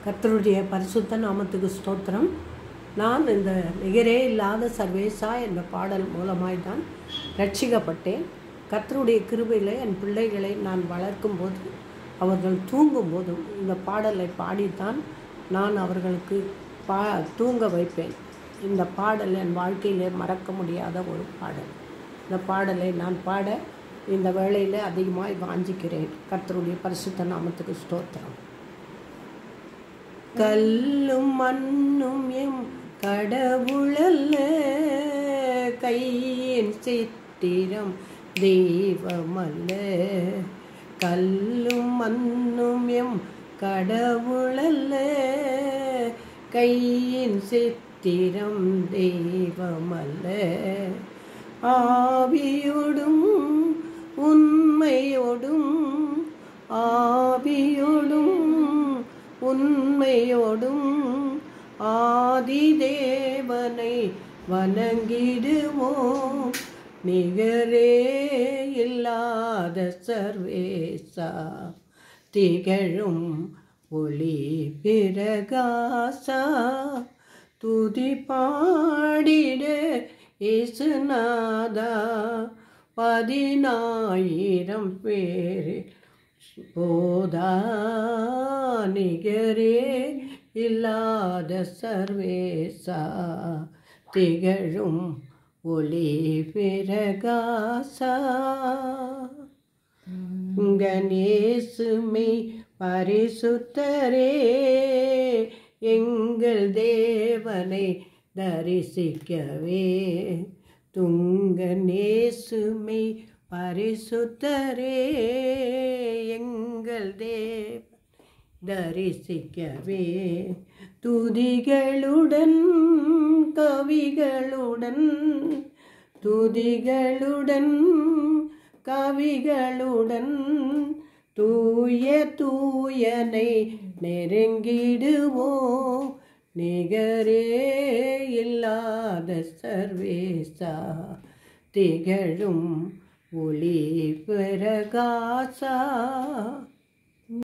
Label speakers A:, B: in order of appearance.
A: கர்த்தருடைய பரிசுத்த நாமத்துக்கு ஸ்தோத்திரம். நான் இந்த நிகரே இல்லாத சர்வேசா என்ற பாடல் மூலமாய் தான் ரட்சிக்கப்பட்டேன். கர்த்தருடைய கிருபையில் என் பிள்ளைகளை நான் வளர்க்கும் போது, அவர்கள் தூங்கும் போதும் இந்த பாடலை பாடித்தான் நான் அவர்களுக்கு தூங்க வைப்பேன். இந்த பாடல் என் வாழ்க்கையிலே மறக்க முடியாத ஒரு பாடல். இந்த பாடலை நான் பாட இந்த வேளையில் அதிகமாக வாஞ்சிக்கிறேன். கர்த்தருடைய பரிசுத்த நாமத்துக்கு ஸ்தோத்திரம். கல்லும் மண்ணும் எம் கடவுளல்ல, கையின் சித்திரம் தெய்வமல்ல. கல்லும் மண்ணும் எம் கடவுளல்ல, கையின் சித்திரம் தெய்வமல்ல. ஆவியோடும் உண்மையோடும், ஆவியோடும் உண்மையோடும் ஆதி தேவனை வணங்கிடுவோம். நிகரே இல்லாத சர்வேசா, திகழும் ஒளி பிரகாசா, துதி பாடிட இயேசுநாதா. 10,000 பேரில் போதா, நிகரே இல்லாத சர்வேசா, திகழும் ஒளி பிரகாசா. கணேசுமை பரிசுத்தரே, எங்கள் தேவனை தரிசிக்கவே. துங்கநேசுமை பரிசுத்தரே, எங்கள் தேவ தரிசிக்கவே. துதிகளுடன் கவிகளுடன், துதிகளுடன் கவிகளுடன் தூய தூயனை நெருங்கிடுவோம். நிகரே இல்லாத சர்வேசா, திகழும் ஒளி பிரகாசா.